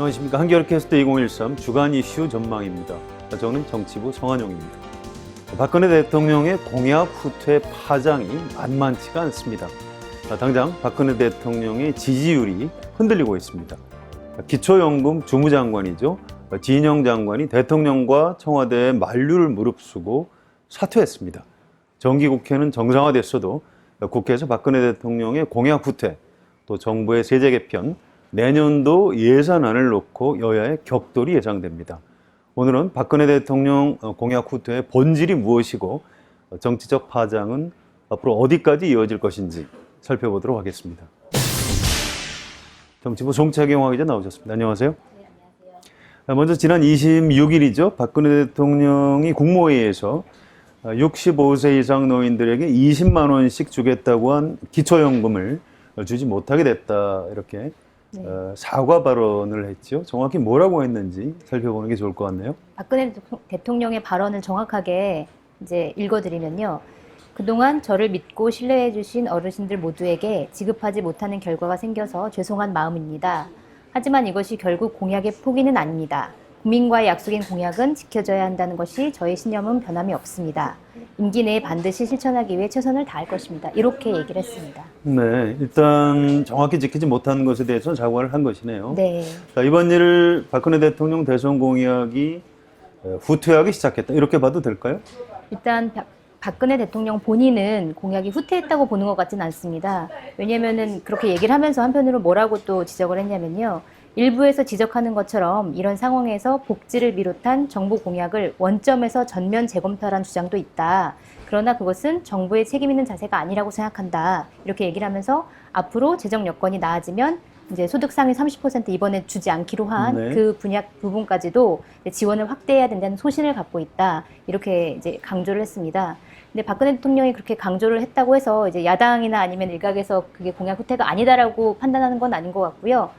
안녕하십니까. 한겨레 캐스트 2013 주간 이슈 전망입니다. 저는 정치부 성한용입니다. 박근혜 대통령의 공약 후퇴 파장이 만만치가 않습니다. 당장 박근혜 대통령의 지지율이 흔들리고 있습니다. 기초연금 주무장관이죠. 진영 장관이 대통령과 청와대에 만류를 무릅쓰고 사퇴했습니다. 정기국회는 정상화됐어도 국회에서 박근혜 대통령의 공약 후퇴, 또 정부의 세제 개편, 내년도 예산안을 놓고 여야의 격돌이 예상됩니다. 오늘은 박근혜 대통령 공약 후퇴의 본질이 무엇이고 정치적 파장은 앞으로 어디까지 이어질 것인지 살펴보도록 하겠습니다. 정치부 송채경 기자 나오셨습니다. 안녕하세요. 네, 안녕하세요. 먼저 지난 26일이죠. 박근혜 대통령이 국무회의에서 65세 이상 노인들에게 20만 원씩 주겠다고 한 기초연금을 주지 못하게 됐다, 이렇게 네. 사과 발언을 했죠. 정확히 뭐라고 했는지 살펴보는 게 좋을 것 같네요. 박근혜 대통령의 발언을 정확하게 이제 읽어드리면요. 그동안 저를 믿고 신뢰해 주신 어르신들 모두에게 지급하지 못하는 결과가 생겨서 죄송한 마음입니다. 하지만 이것이 결국 공약의 포기는 아닙니다. 국민과의 약속인 공약은 지켜져야 한다는 것이 저의 신념은 변함이 없습니다. 임기 내에 반드시 실천하기 위해 최선을 다할 것입니다. 이렇게 얘기를 했습니다. 네, 일단 정확히 지키지 못한 것에 대해서는 사과를 한 것이네요. 네. 자, 이번 일을 박근혜 대통령 대선 공약이 후퇴하기 시작했다, 이렇게 봐도 될까요? 일단 박근혜 대통령 본인은 공약이 후퇴했다고 보는 것 같지는 않습니다. 왜냐면은 그렇게 얘기를 하면서 한편으로 뭐라고 또 지적을 했냐면요. 일부에서 지적하는 것처럼 이런 상황에서 복지를 비롯한 정부 공약을 원점에서 전면 재검토하라는 주장도 있다. 그러나 그것은 정부의 책임 있는 자세가 아니라고 생각한다. 이렇게 얘기를 하면서 앞으로 재정 여건이 나아지면 이제 소득 상위 30% 이번에 주지 않기로 한 그 분야 부분까지도 지원을 확대해야 된다는 소신을 갖고 있다. 이렇게 이제 강조를 했습니다. 근데 박근혜 대통령이 그렇게 강조를 했다고 해서 이제 야당이나 아니면 일각에서 그게 공약 후퇴가 아니다라고 판단하는 건 아닌 것 같고요.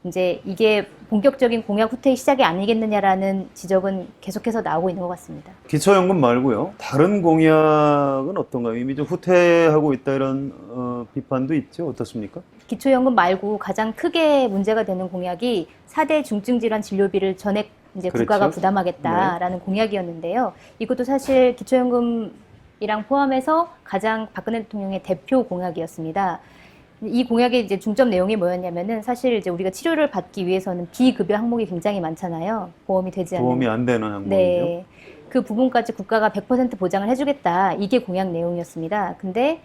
이제 이게 본격적인 공약 후퇴의 시작이 아니겠느냐라는 지적은 계속해서 나오고 있는 것 같습니다. 기초연금 말고요, 다른 공약은 어떤가요? 이미 좀 후퇴하고 있다, 이런 비판도 있죠. 어떻습니까? 기초연금 말고 가장 크게 문제가 되는 공약이 4대 중증질환 진료비를 전액 이제 그렇죠. 국가가 부담하겠다라는 공약이었는데요. 이것도 사실 기초연금이랑 포함해서 가장 박근혜 대통령의 대표 공약이었습니다. 이 공약의 이제 중점 내용이 뭐였냐면은 사실 이제 우리가 치료를 받기 위해서는 비급여 항목이 굉장히 많잖아요. 보험이 되지 않는. 도움이 안 되는 항목이죠. 네. 그 부분까지 국가가 100% 보장을 해주겠다. 이게 공약 내용이었습니다. 근데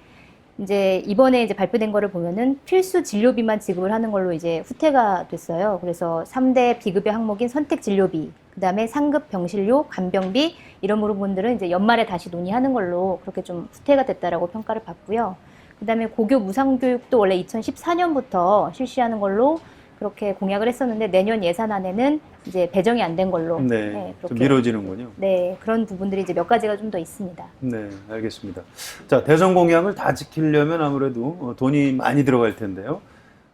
이제 이번에 이제 발표된 거를 보면은 필수 진료비만 지급을 하는 걸로 이제 후퇴가 됐어요. 그래서 3대 비급여 항목인 선택 진료비, 그 다음에 상급 병실료, 간병비 이런 부분들은 이제 연말에 다시 논의하는 걸로 그렇게 좀 후퇴가 됐다라고 평가를 받고요. 그 다음에 고교 무상교육도 원래 2014년부터 실시하는 걸로 그렇게 공약을 했었는데 내년 예산안에는 이제 배정이 안 된 걸로. 네, 좀 미뤄지는군요. 네, 그런 부분들이 이제 몇 가지가 좀 더 있습니다. 네, 알겠습니다. 자, 대선 공약을 다 지키려면 아무래도 돈이 많이 들어갈 텐데요.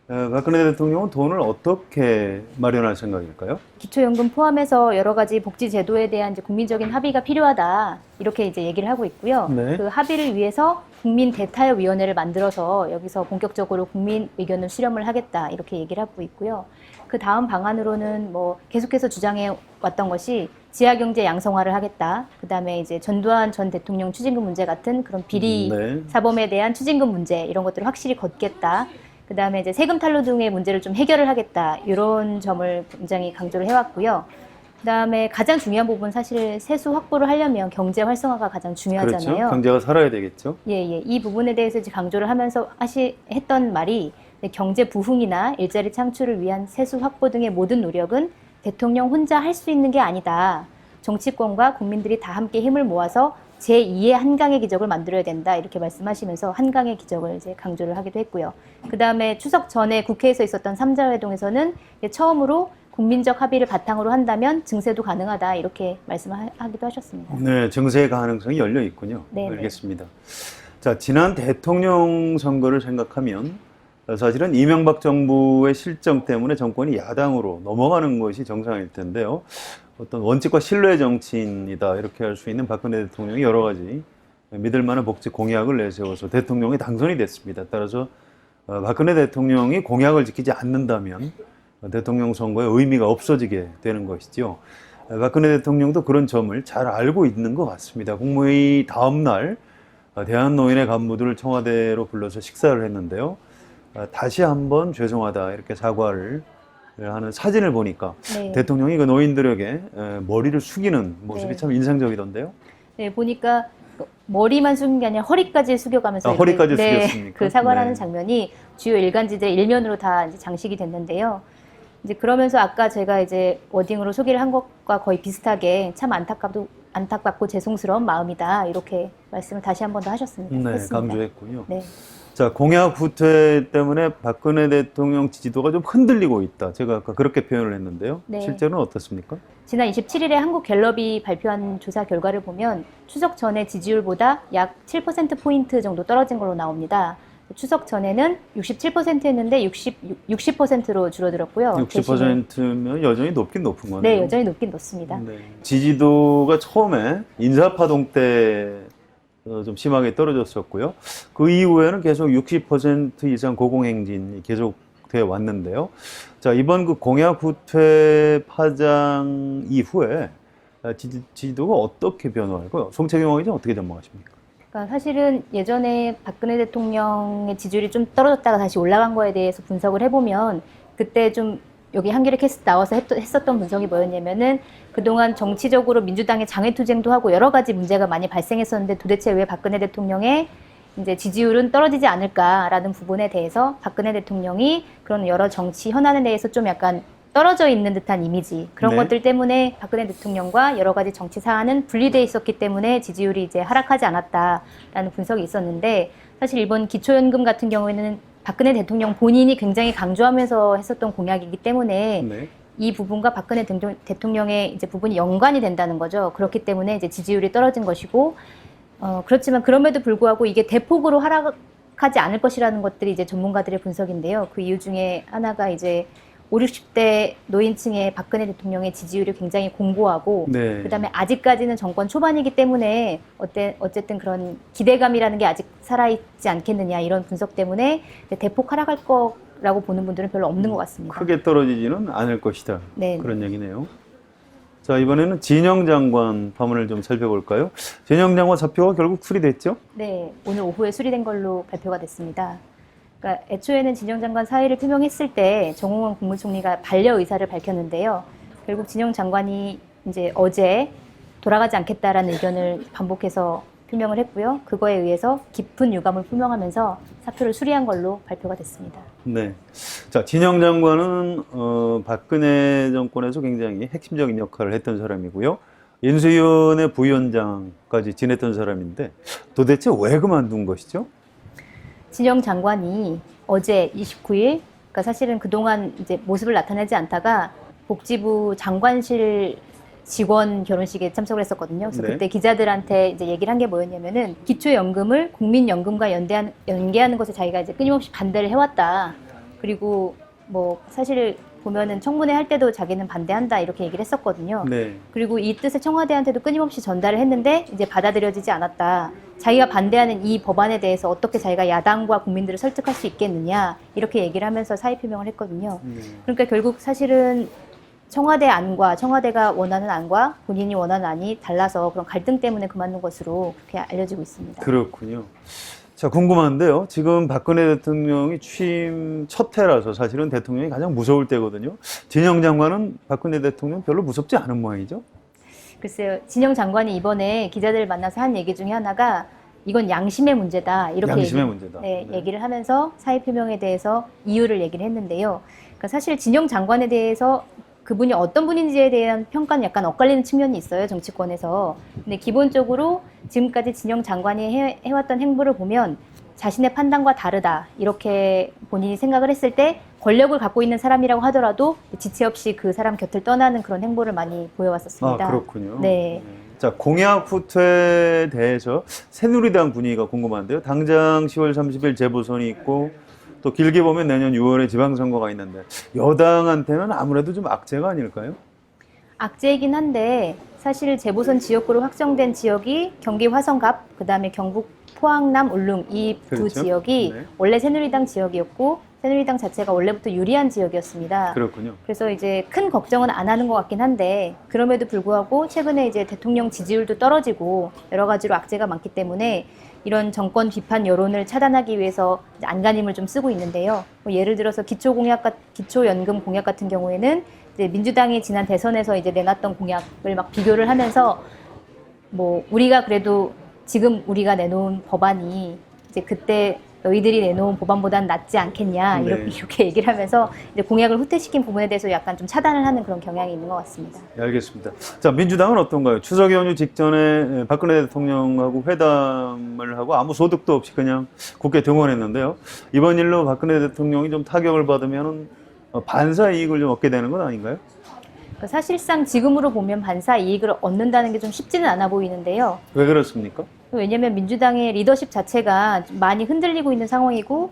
박근혜 대통령은 돈을 어떻게 마련할 생각일까요? 기초연금 포함해서 여러 가지 복지 제도에 대한 이제 국민적인 합의가 필요하다. 이렇게 이제 얘기를 하고 있고요. 네. 그 합의를 위해서 국민 대타협위원회를 만들어서 여기서 본격적으로 국민 의견을 수렴을 하겠다. 이렇게 얘기를 하고 있고요. 그 다음 방안으로는 뭐 계속해서 주장해 왔던 것이 지하경제 양성화를 하겠다. 그 다음에 이제 전두환 전 대통령 추징금 문제 같은 그런 비리 사범에 대한 추징금 문제 이런 것들을 확실히 걷겠다. 그 다음에 이제 세금 탈루 등의 문제를 좀 해결을 하겠다. 이런 점을 굉장히 강조를 해왔고요. 그 다음에 가장 중요한 부분 사실 세수 확보를 하려면 경제 활성화가 가장 중요하잖아요. 그렇죠. 경제가 살아야 되겠죠. 예. 이 부분에 대해서 이제 강조를 하면서 했던 말이 경제 부흥이나 일자리 창출을 위한 세수 확보 등의 모든 노력은 대통령 혼자 할 수 있는 게 아니다. 정치권과 국민들이 다 함께 힘을 모아서 제2의 한강의 기적을 만들어야 된다. 이렇게 말씀하시면서 한강의 기적을 이제 강조를 하기도 했고요. 그 다음에 추석 전에 국회에서 있었던 3자 회동에서는 처음으로 국민적 합의를 바탕으로 한다면 증세도 가능하다. 이렇게 말씀하기도 하셨습니다. 네, 증세 가능성이 열려 있군요. 네, 알겠습니다. 자, 지난 대통령 선거를 생각하면 사실은 이명박 정부의 실정 때문에 정권이 야당으로 넘어가는 것이 정상일 텐데요. 어떤 원칙과 신뢰 정치인이다, 이렇게 할 수 있는 박근혜 대통령이 여러 가지 믿을 만한 복지 공약을 내세워서 대통령이 당선이 됐습니다. 따라서 박근혜 대통령이 공약을 지키지 않는다면 대통령 선거의 의미가 없어지게 되는 것이죠. 박근혜 대통령도 그런 점을 잘 알고 있는 것 같습니다. 국무회의 다음 날 대한노인의 간부들을 청와대로 불러서 식사를 했는데요. 다시 한번 죄송하다 이렇게 사과를 하는 사진을 보니까 네. 대통령이 그 노인들에게 머리를 숙이는 모습이 네. 참 인상적이던데요. 네, 보니까 머리만 숙인 게 아니라 허리까지 숙여가면서 이렇게, 허리까지 네, 숙였습니까? 그 사과를 네. 하는 장면이 주요 일간지들 일면으로 다 이제 장식이 됐는데요. 이제 그러면서 아까 제가 이제 워딩으로 소개를 한 것과 거의 비슷하게 참 안타깝고 죄송스러운 마음이다 이렇게 말씀을 다시 한 번 더 하셨습니다. 네, 했습니다. 강조했군요. 네. 자, 공약 후퇴 때문에 박근혜 대통령 지지도가 좀 흔들리고 있다. 제가 아까 그렇게 표현을 했는데요. 네. 실제로는 어떻습니까? 지난 27일에 한국갤럽이 발표한 조사 결과를 보면 추석 전에 지지율보다 약 7%포인트 정도 떨어진 걸로 나옵니다. 추석 전에는 67%였는데 60%로 줄어들었고요. 60%면 여전히 높긴 높은 거네요. 네, 여전히 높긴 높습니다. 네. 지지도가 처음에 인사파동 때 좀 심하게 떨어졌었고요. 그 이후에는 계속 60% 이상 고공행진이 계속돼 왔는데요. 자, 이번 그 공약 후퇴 파장 이후에 지지도가 어떻게 변화할까요? 송채경 의원님 어떻게 전망하십니까? 그러니까 사실은 예전에 박근혜 대통령의 지지율이 좀 떨어졌다가 다시 올라간 거에 대해서 분석을 해보면 그때 좀 여기 한겨레 캐스트 나와서 했었던 분석이 뭐였냐면은 그동안 정치적으로 민주당의 장외투쟁도 하고 여러 가지 문제가 많이 발생했었는데 도대체 왜 박근혜 대통령의 이제 지지율은 떨어지지 않을까라는 부분에 대해서 박근혜 대통령이 그런 여러 정치 현안에 대해서 좀 약간 떨어져 있는 듯한 이미지 그런 네. 것들 때문에 박근혜 대통령과 여러 가지 정치 사안은 분리돼 있었기 때문에 지지율이 이제 하락하지 않았다라는 분석이 있었는데 사실 이번 기초연금 같은 경우에는 박근혜 대통령 본인이 굉장히 강조하면서 했었던 공약이기 때문에 네. 이 부분과 박근혜 대통령의 이제 부분이 연관이 된다는 거죠. 그렇기 때문에 이제 지지율이 떨어진 것이고, 그렇지만 그럼에도 불구하고 이게 대폭으로 하락하지 않을 것이라는 것들이 이제 전문가들의 분석인데요. 그 이유 중에 하나가 이제 5, 60대 노인층의 박근혜 대통령의 지지율이 굉장히 공고하고 네. 그다음에 아직까지는 정권 초반이기 때문에 어쨌든 그런 기대감이라는 게 아직 살아있지 않겠느냐 이런 분석 때문에 대폭 하락할 거라고 보는 분들은 별로 없는 것 같습니다. 크게 떨어지지는 않을 것이다. 네. 그런 얘기네요. 자, 이번에는 진영 장관 파문을 좀 살펴볼까요? 진영 장관 사표가 결국 수리됐죠? 네, 오늘 오후에 수리된 걸로 발표가 됐습니다. 그러니까 애초에는 진영 장관 사의를 표명했을 때 정홍원 국무총리가 반려 의사를 밝혔는데요. 결국 진영 장관이 이제 어제 돌아가지 않겠다라는 의견을 반복해서 표명을 했고요. 그거에 의해서 깊은 유감을 표명하면서 사표를 수리한 걸로 발표가 됐습니다. 네. 자, 진영 장관은 박근혜 정권에서 굉장히 핵심적인 역할을 했던 사람이고요. 인수위원회 부위원장까지 지냈던 사람인데 도대체 왜 그만둔 것이죠? 진영 장관이 어제 29일, 그러니까 사실은 그동안 이제 모습을 나타내지 않다가 복지부 장관실 직원 결혼식에 참석을 했었거든요. 그래서 네. 그때 기자들한테 이제 얘기를 한 게 뭐였냐면은 기초연금을 국민연금과 연계하는 것에 자기가 이제 끊임없이 반대를 해왔다. 그리고 뭐 사실 보면은 청문회 할 때도 자기는 반대한다 이렇게 얘기를 했었거든요. 네. 그리고 이 뜻을 청와대한테도 끊임없이 전달을 했는데 이제 받아들여지지 않았다. 자기가 반대하는 이 법안에 대해서 어떻게 자기가 야당과 국민들을 설득할 수 있겠느냐 이렇게 얘기를 하면서 사의 표명을 했거든요. 그러니까 결국 사실은 청와대 안과 청와대가 원하는 안과 본인이 원하는 안이 달라서 그런 갈등 때문에 그만둔 것으로 그렇게 알려지고 있습니다. 그렇군요. 자, 궁금한데요. 지금 박근혜 대통령이 취임 첫 해라서 사실은 대통령이 가장 무서울 때거든요. 진영 장관은 박근혜 대통령 별로 무섭지 않은 모양이죠? 글쎄요. 진영 장관이 이번에 기자들을 만나서 한 얘기 중에 하나가 이건 양심의 문제다. 이렇게 양심의 문제다. 네, 네. 얘기를 하면서 사의 표명에 대해서 이유를 얘기를 했는데요. 그러니까 사실 진영 장관에 대해서 그분이 어떤 분인지에 대한 평가는 약간 엇갈리는 측면이 있어요, 정치권에서. 근데 기본적으로 지금까지 진영 장관이 해왔던 행보를 보면 자신의 판단과 다르다. 이렇게 본인이 생각을 했을 때 권력을 갖고 있는 사람이라고 하더라도 지체 없이 그 사람 곁을 떠나는 그런 행보를 많이 보여왔었습니다. 아, 그렇군요. 네. 자, 공약 후퇴에 대해서 새누리당 분위기가 궁금한데요. 당장 10월 30일 재보선이 있고 또 길게 보면 내년 6월에 지방선거가 있는데 여당한테는 아무래도 좀 악재가 아닐까요? 악재이긴 한데 사실 재보선 지역구로 확정된 지역이 경기 화성갑, 그다음에 경북 포항남 울릉 이 두 그렇죠. 지역이 네. 원래 새누리당 지역이었고 새누리당 자체가 원래부터 유리한 지역이었습니다. 그렇군요. 그래서 이제 큰 걱정은 안 하는 것 같긴 한데 그럼에도 불구하고 최근에 이제 대통령 지지율도 떨어지고 여러 가지로 악재가 많기 때문에 이런 정권 비판 여론을 차단하기 위해서 이제 안간힘을 좀 쓰고 있는데요. 뭐 예를 들어서 기초연금 공약 같은 경우에는 이제 민주당이 지난 대선에서 이제 내놨던 공약을 막 비교를 하면서 뭐 우리가 그래도 지금 우리가 내놓은 법안이 이제 그때 너희들이 내놓은 법안보다는 낫지 않겠냐 이렇게 얘기를 하면서 이제 공약을 후퇴시킨 부분에 대해서 약간 좀 차단을 하는 그런 경향이 있는 것 같습니다. 네, 알겠습니다. 자, 민주당은 어떤가요? 추석 연휴 직전에 박근혜 대통령하고 회담을 하고 아무 소득도 없이 그냥 국회 등원했는데요. 이번 일로 박근혜 대통령이 좀 타격을 받으면 반사 이익을 좀 얻게 되는 건 아닌가요? 사실상 지금으로 보면 반사 이익을 얻는다는 게 좀 쉽지는 않아 보이는데요. 왜 그렇습니까? 왜냐하면 민주당의 리더십 자체가 좀 많이 흔들리고 있는 상황이고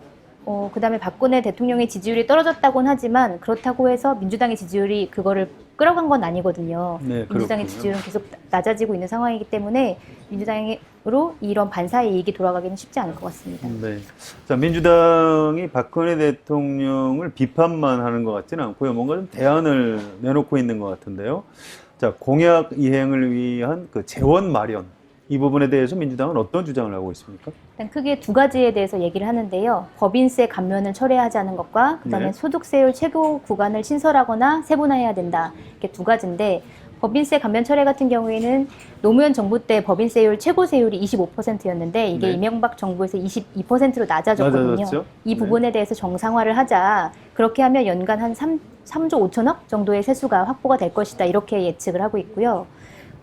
그다음에 박근혜 대통령의 지지율이 떨어졌다고는 하지만 그렇다고 해서 민주당의 지지율이 그거를 끌어간 건 아니거든요. 네, 민주당의 그렇군요. 지지율은 계속 낮아지고 있는 상황이기 때문에 민주당으로 이런 반사의 이익이 돌아가기는 쉽지 않을 것 같습니다. 네. 자, 민주당이 박근혜 대통령을 비판만 하는 것 같지는 않고요. 뭔가 좀 대안을 내놓고 있는 것 같은데요. 자, 공약 이행을 위한 그 재원 마련. 이 부분에 대해서 민주당은 어떤 주장을 하고 있습니까? 일단 크게 두 가지에 대해서 얘기를 하는데요. 법인세 감면을 철회하자는 것과 그다음에 네. 소득세율 최고 구간을 신설하거나 세분화해야 된다. 이렇게 두 가지인데 법인세 감면 철회 같은 경우에는 노무현 정부 때 법인세율 최고세율이 25%였는데 이게 네. 이명박 정부에서 22%로 낮아졌거든요. 낮아졌죠? 이 네. 부분에 대해서 정상화를 하자. 그렇게 하면 연간 한 3조 5천억 정도의 세수가 확보가 될 것이다. 이렇게 예측을 하고 있고요.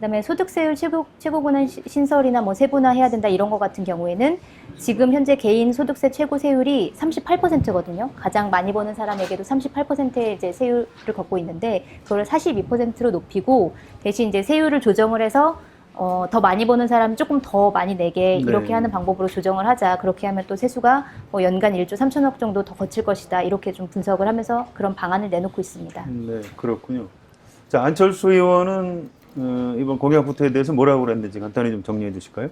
그다음에 소득세율 최고구간 신설이나 뭐 세분화해야 된다 이런 것 같은 경우에는 지금 현재 개인 소득세 최고 세율이 38%거든요. 가장 많이 버는 사람에게도 38%의 이제 세율을 걷고 있는데 그걸 42%로 높이고 대신 이제 세율을 조정을 해서 더 많이 버는 사람이 조금 더 많이 내게 이렇게 네. 하는 방법으로 조정을 하자. 그렇게 하면 또 세수가 뭐 연간 1조 3천억 정도 더 거칠 것이다. 이렇게 좀 분석을 하면서 그런 방안을 내놓고 있습니다. 네, 그렇군요. 자, 안철수 의원은 이번 공약 후퇴에 대해서 뭐라고 그랬는지 간단히 좀 정리해 주실까요?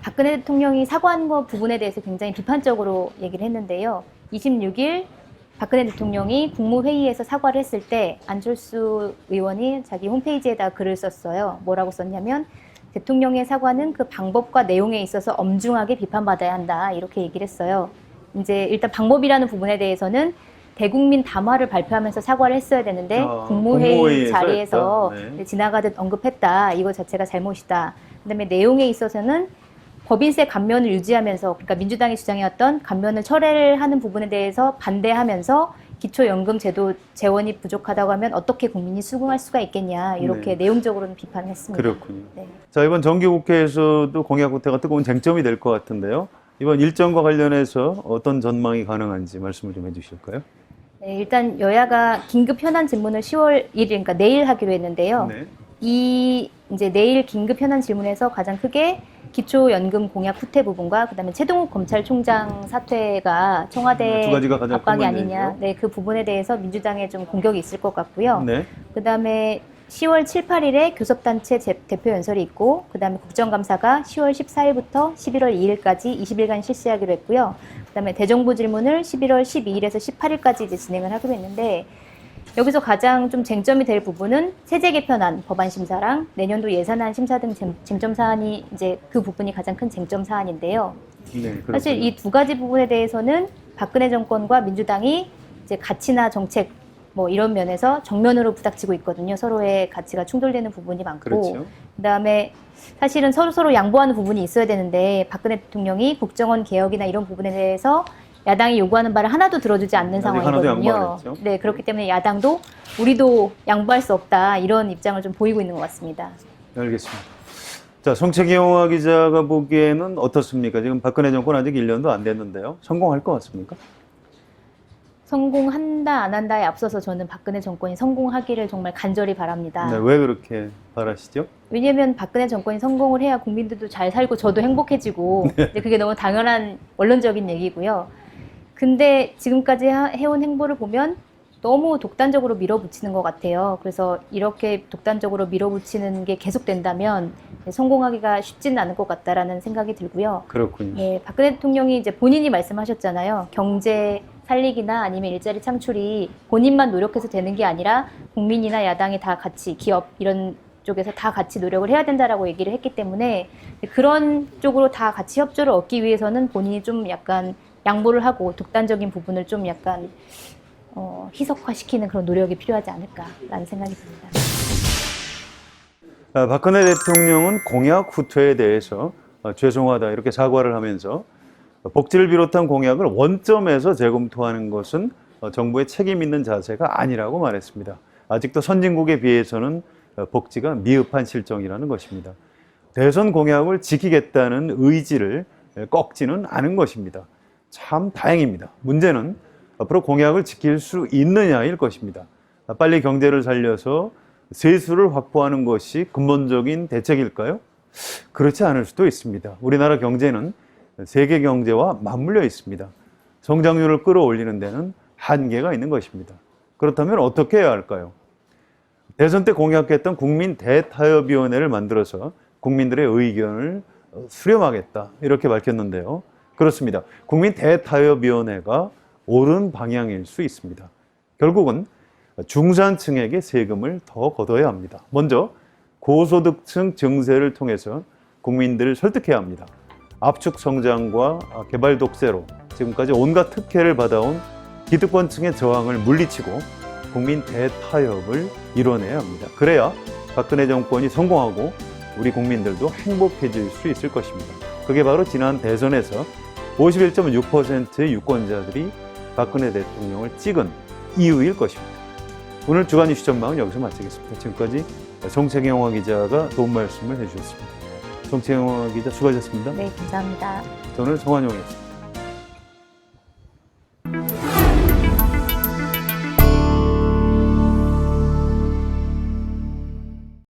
박근혜 대통령이 사과한 것 부분에 대해서 굉장히 비판적으로 얘기를 했는데요. 26일 박근혜 대통령이 국무회의에서 사과를 했을 때 안철수 의원이 자기 홈페이지에다 글을 썼어요. 뭐라고 썼냐면 대통령의 사과는 그 방법과 내용에 있어서 엄중하게 비판받아야 한다. 이렇게 얘기를 했어요. 이제 일단 방법이라는 부분에 대해서는 대국민 담화를 발표하면서 사과를 했어야 되는데 국무회의 국무회의에서 자리에서 했다. 네. 지나가듯 언급했다. 이거 자체가 잘못이다. 그다음에 내용에 있어서는 법인세 감면을 유지하면서 그러니까 민주당이 주장해왔던 감면을 철회를 하는 부분에 대해서 반대하면서 기초연금 제도 재원이 부족하다고 하면 어떻게 국민이 수긍할 수가 있겠냐 이렇게 네. 내용적으로는 비판을 했습니다. 그렇군요. 네. 자, 이번 정기국회에서도 공약 후퇴가 뜨거운 쟁점이 될 것 같은데요. 이번 일정과 관련해서 어떤 전망이 가능한지 말씀을 좀 해주실까요? 네, 일단 여야가 긴급 현안 질문을 10월 1일, 그러니까 내일 하기로 했는데요. 네. 이 이제 내일 긴급 현안 질문에서 가장 크게 기초연금 공약 후퇴 부분과 그다음에 최동욱 검찰총장 사퇴가 청와대 두 가지가 가장 압박이 큰 아니냐, 문제죠. 네, 그 부분에 대해서 민주당에 좀 공격이 있을 것 같고요. 네. 그다음에 10월 7, 8일에 교섭단체 대표 연설이 있고 그다음에 국정감사가 10월 14일부터 11월 2일까지 20일간 실시하기로 했고요. 그다음에 대정부 질문을 11월 12일에서 18일까지 이제 진행을 하기로 했는데 여기서 가장 좀 쟁점이 될 부분은 세제 개편안 법안 심사랑 내년도 예산안 심사 등 쟁점 사안이 이제 그 부분이 가장 큰 쟁점 사안인데요. 네, 사실 그렇군요. 이 두 가지 부분에 대해서는 박근혜 정권과 민주당이 이제 가치나 정책 뭐 이런 면에서 정면으로 부닥치고 있거든요. 서로의 가치가 충돌되는 부분이 많고 그렇죠. 그다음에 사실은 서로 양보하는 부분이 있어야 되는데 박근혜 대통령이 국정원 개혁이나 이런 부분에 대해서 야당이 요구하는 바를 하나도 들어주지 않는 아직 하나도 양보 안 상황이거든요. 했죠. 네, 그렇기 때문에 야당도 우리도 양보할 수 없다 이런 입장을 좀 보이고 있는 것 같습니다. 알겠습니다. 자, 송채경화 기자가 보기에는 어떻습니까? 지금 박근혜 정권 아직 1년도 안 됐는데요. 성공할 것 같습니까? 성공한다 안 한다에 앞서서 저는 박근혜 정권이 성공하기를 정말 간절히 바랍니다. 네, 왜 그렇게 바라시죠? 왜냐하면 박근혜 정권이 성공을 해야 국민들도 잘 살고 저도 행복해지고 근데 그게 너무 당연한 원론적인 얘기고요. 근데 지금까지 해온 행보를 보면 너무 독단적으로 밀어붙이는 것 같아요. 그래서 이렇게 독단적으로 밀어붙이는 게 계속된다면 성공하기가 쉽지는 않을 것 같다라는 생각이 들고요. 그렇군요. 네, 박근혜 대통령이 이제 본인이 말씀하셨잖아요. 경제 살리기나 아니면 일자리 창출이 본인만 노력해서 되는 게 아니라 국민이나 야당이 다 같이 기업 이런 쪽에서 다 같이 노력을 해야 된다라고 얘기를 했기 때문에 그런 쪽으로 다 같이 협조를 얻기 위해서는 본인이 좀 약간 양보를 하고 독단적인 부분을 좀 약간 희석화시키는 그런 노력이 필요하지 않을까라는 생각이 듭니다. 박근혜 대통령은 공약 후퇴에 대해서 죄송하다 이렇게 사과를 하면서 복지를 비롯한 공약을 원점에서 재검토하는 것은 정부의 책임 있는 자세가 아니라고 말했습니다. 아직도 선진국에 비해서는 복지가 미흡한 실정이라는 것입니다. 대선 공약을 지키겠다는 의지를 꺾지는 않은 것입니다. 참 다행입니다. 문제는 앞으로 공약을 지킬 수 있느냐일 것입니다. 빨리 경제를 살려서 세수를 확보하는 것이 근본적인 대책일까요? 그렇지 않을 수도 있습니다. 우리나라 경제는 세계 경제와 맞물려 있습니다. 성장률을 끌어올리는 데는 한계가 있는 것입니다. 그렇다면 어떻게 해야 할까요? 대선 때 공약했던 국민 대타협위원회를 만들어서 국민들의 의견을 수렴하겠다 이렇게 밝혔는데요. 그렇습니다. 국민 대타협위원회가 옳은 방향일 수 있습니다. 결국은 중산층에게 세금을 더 걷어야 합니다. 먼저 고소득층 증세를 통해서 국민들을 설득해야 합니다. 압축 성장과 개발 독세로 지금까지 온갖 특혜를 받아온 기득권층의 저항을 물리치고 국민 대타협을 이뤄내야 합니다. 그래야 박근혜 정권이 성공하고 우리 국민들도 행복해질 수 있을 것입니다. 그게 바로 지난 대선에서 51.6%의 유권자들이 박근혜 대통령을 찍은 이유일 것입니다. 오늘 주간 이슈 전망은 여기서 마치겠습니다. 지금까지 정채경화 기자가 도움 말씀을 해주셨습니다. 정채경화 기자 수고하셨습니다. 네, 감사합니다. 저는 성환용이었습니다.